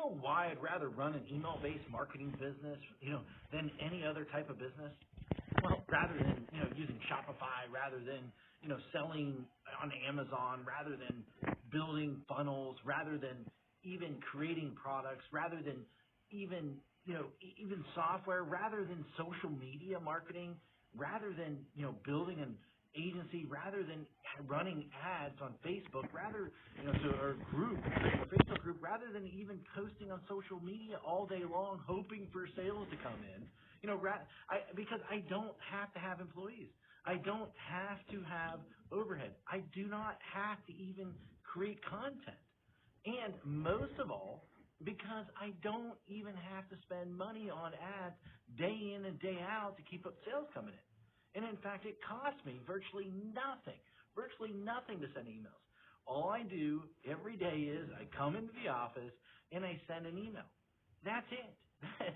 know why I'd rather run an email-based marketing business, than any other type of business? Well, rather than, using Shopify, rather than, selling on Amazon, rather than building funnels, rather than even creating products, rather than even, even software, rather than social media marketing, rather than, building an agency, rather than running ads on Facebook, rather, or group, a Facebook group, rather than even posting on social media all day long, hoping for sales to come in, because I don't have to have employees. I don't have to have overhead. I do not have to even create content. And most of all, because I don't even have to spend money on ads day in and day out to keep up sales coming in. And in fact, it costs me virtually nothing to send emails. All I do every day is I come into the office and I send an email. That's it.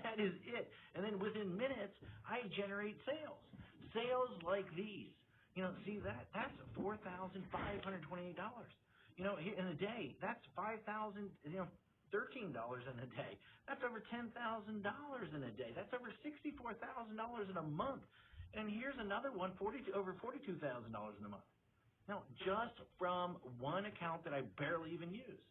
That is it. And then within minutes, I generate sales. Sales like these. That's $4,528. In a day, that's $5,000, $13 in a day. That's over $10,000 in a day. That's over $64,000 in a month. And here's another one, over $42,000 in a month. Now, just from one account that I barely even use.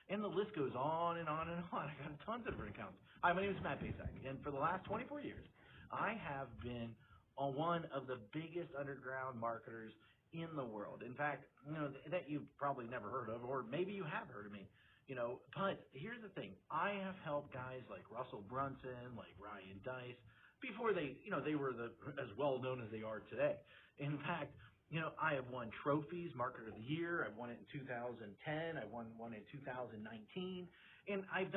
And the list goes on and on and on. I got tons of different accounts. Hi, my name is Matt Basak, and for the last 24 years, I have been one of the biggest underground marketers in the world. In fact, that you've probably never heard of, or maybe you have heard of me. But here's the thing. I have helped guys like Russell Brunson, like Ryan Deiss, before they were as well known as they are today. In fact, I have won trophies, Marketer of the Year. I've won it in 2010. I won one in 2019. And I've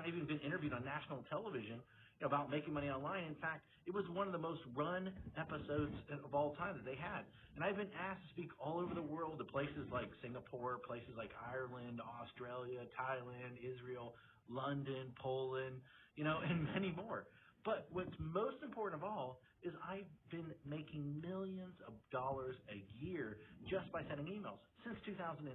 even been interviewed on national television about making money online. In fact, it was one of the most run episodes of all time that they had. And I've been asked to speak all over the world to places like Singapore, places like Ireland, Australia, Thailand, Israel, London, Poland, and many more. But what's most important of all is I've been making millions of dollars a year just by sending emails since 2003.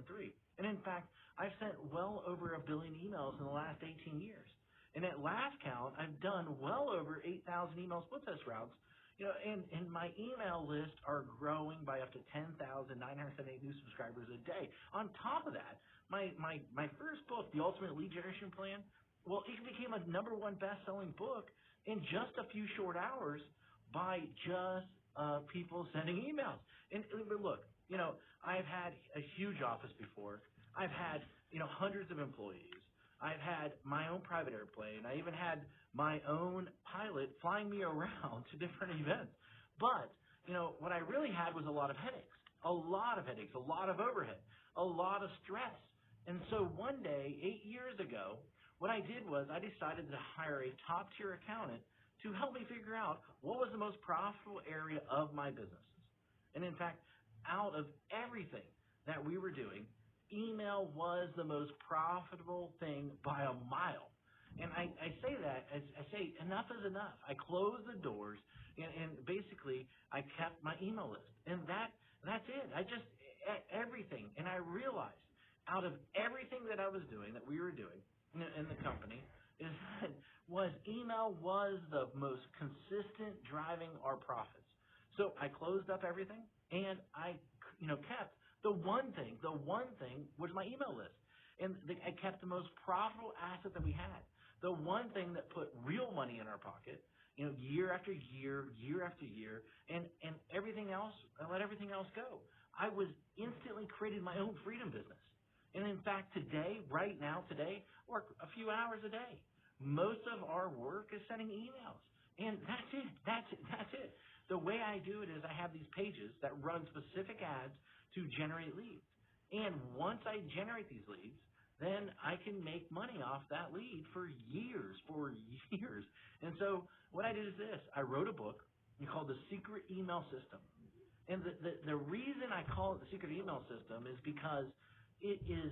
And in fact, I've sent well over 1 billion emails in the last 18 years. And at last count, I've done well over 8,000 email split test routes. And my email list are growing by up to 10,978 new subscribers a day. On top of that, my first book, The Ultimate Lead Generation Plan, well, it became a #1 best-selling book in just a few short hours by just people sending emails. And look, I've had a huge office before. I've had, hundreds of employees. I've had my own private airplane. I even had my own pilot flying me around to different events. But, what I really had was a lot of headaches, a lot of overhead, a lot of stress. And so one day, 8 years ago, what I did was I decided to hire a top-tier accountant to help me figure out what was the most profitable area of my businesses. And in fact, out of everything that we were doing, email was the most profitable thing by a mile. And I say that, I say enough is enough. I closed the doors and basically I kept my email list. And that's it. Everything. And I realized out of everything that I was doing, that we were doing in the company, email was the most consistent driving our profits. So I closed up everything and I kept the one thing was my email list. And I kept the most profitable asset that we had. The one thing that put real money in our pocket, year after year, year after year, and everything else, I let everything else go. I was instantly creating my own freedom business. And in fact, right now, work a few hours a day. Most of our work is sending emails. And that's it. The way I do it is I have these pages that run specific ads to generate leads. And once I generate these leads, then I can make money off that lead for years. And so what I did is this. I wrote a book called The Secret Email System. And the reason I call it The Secret Email System is because it is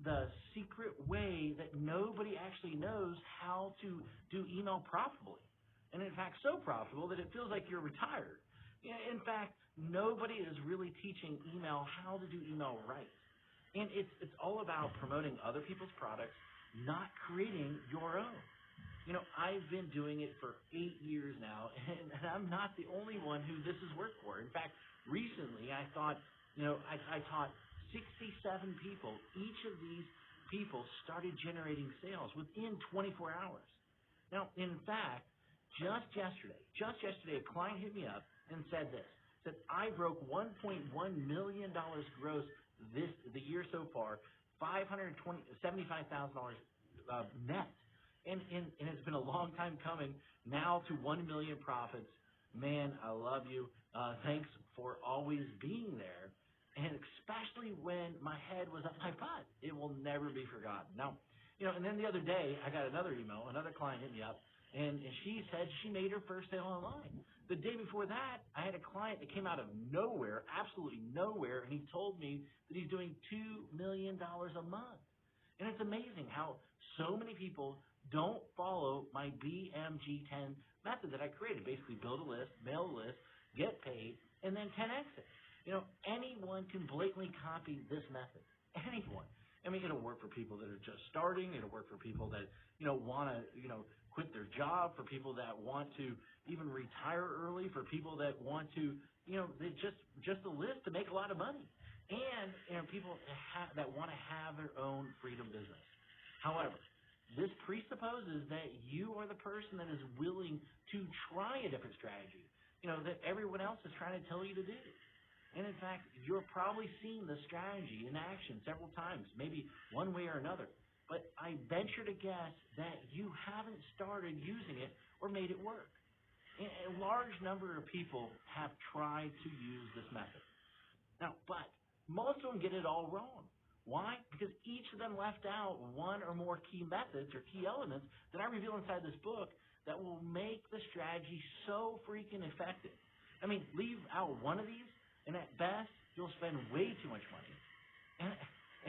the secret way that nobody actually knows how to do email profitably. And in fact, so profitable that it feels like you're retired. In fact, nobody is really teaching email how to do email right. And it's all about promoting other people's products not creating your own. I've been doing it for 8 years now, and I'm not the only one who this has worked for. In fact, recently I thought, I taught 67 people. Each of these people started generating sales within 24 hours. Now, in fact, just yesterday, a client hit me up and said this, said, I broke $1.1 million gross the year so far, $75,000 net. And it's been a long time coming now to 1 million profits. Man, I love you. Thanks for always being there. And especially when my head was up my butt. It will never be forgotten. Now, and then the other day, I got another email. Another client hit me up, and she said she made her first sale online. The day before that, I had a client that came out of nowhere, absolutely nowhere, and he told me that he's doing $2 million a month. And it's amazing how so many people don't follow my BMG10 method that I created. Basically, build a list, mail a list, get paid, and then 10x it. Anyone can blatantly copy this method. Anyone. I mean, it'll work for people that are just starting. It'll work for people that, want to, quit their job, for people that want to even retire early, for people that want to, they just a list to make a lot of money. And, people that want to have their own freedom business. However, this presupposes that you are the person that is willing to try a different strategy, that everyone else is trying to tell you to do. And in fact, you're probably seen the strategy in action several times, maybe one way or another. But I venture to guess that you haven't started using it or made it work. A large number of people have tried to use this method. Now, but most of them get it all wrong. Why? Because each of them left out one or more key methods or key elements that I reveal inside this book that will make the strategy so freaking effective. I mean, leave out one of these, and at best, you'll spend way too much money.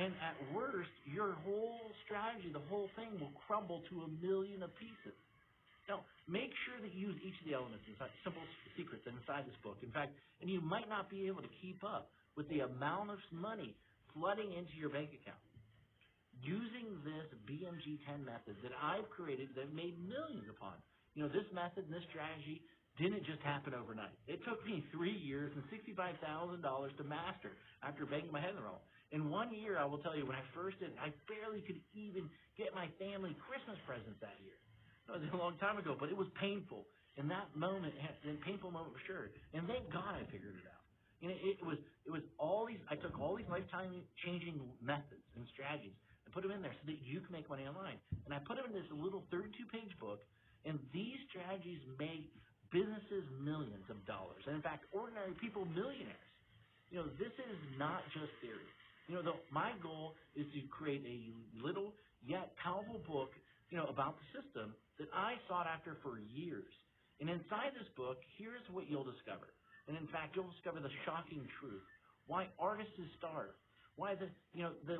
And at worst, your whole strategy, the whole thing, will crumble to a million of pieces. Now, make sure that you use each of the elements inside, simple secrets inside this book. In fact, and you might not be able to keep up with the amount of money flooding into your bank account. Using this BMG10 method that I've created that I've made millions upon. This method and this strategy didn't just happen overnight. It took me 3 years and $65,000 to master after banging my head in the wall. In 1 year, I will tell you, when I first did it, I barely could even get my family Christmas presents that year. That was a long time ago, but it was painful. In that moment, a painful moment for sure. And thank God I figured it out. It was all these. I took all these lifetime changing methods and strategies and put them in there so that you can make money online. And I put them in this little 32-page book. And these strategies made businesses millions of dollars, and in fact, ordinary people millionaires. This is not just theory. My goal is to create a little yet powerful book, about the system that I sought after for years. And inside this book, here's what you'll discover. And in fact, you'll discover the shocking truth: why artists starve, why the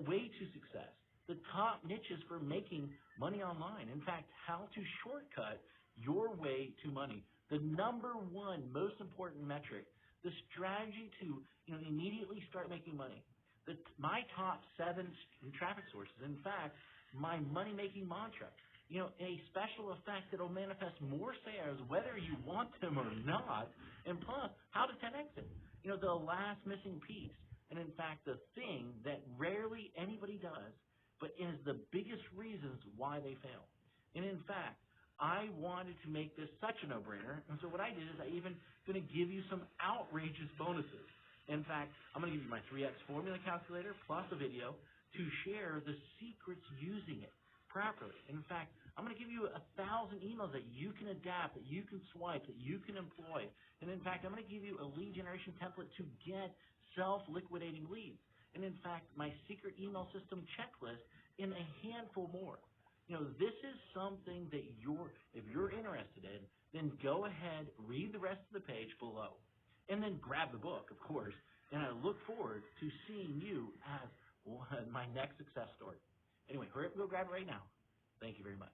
way to success, the top niches for making money online. In fact, how to shortcut your way to money. The number one most important metric, the strategy to immediately start making money. My top 7 traffic sources. In fact, my money-making mantra. A special effect that will manifest more sales whether you want them or not. And plus, how to 10x it. The last missing piece. And in fact, the thing that rarely anybody does, but is the biggest reasons why they fail. And in fact, I wanted to make this such a no-brainer, and so what I did is I even going to give you some outrageous bonuses. In fact, I'm going to give you my 3X formula calculator plus a video to share the secrets using it properly. In fact, I'm going to give you 1,000 emails that you can adapt, that you can swipe, that you can employ. And in fact, I'm going to give you a lead generation template to get self-liquidating leads. And in fact, my secret email system checklist and a handful more. This is something that if you're interested in, then go ahead, read the rest of the page below, and then grab the book, of course. And I look forward to seeing you as my next success story. Anyway, hurry up and go grab it right now. Thank you very much.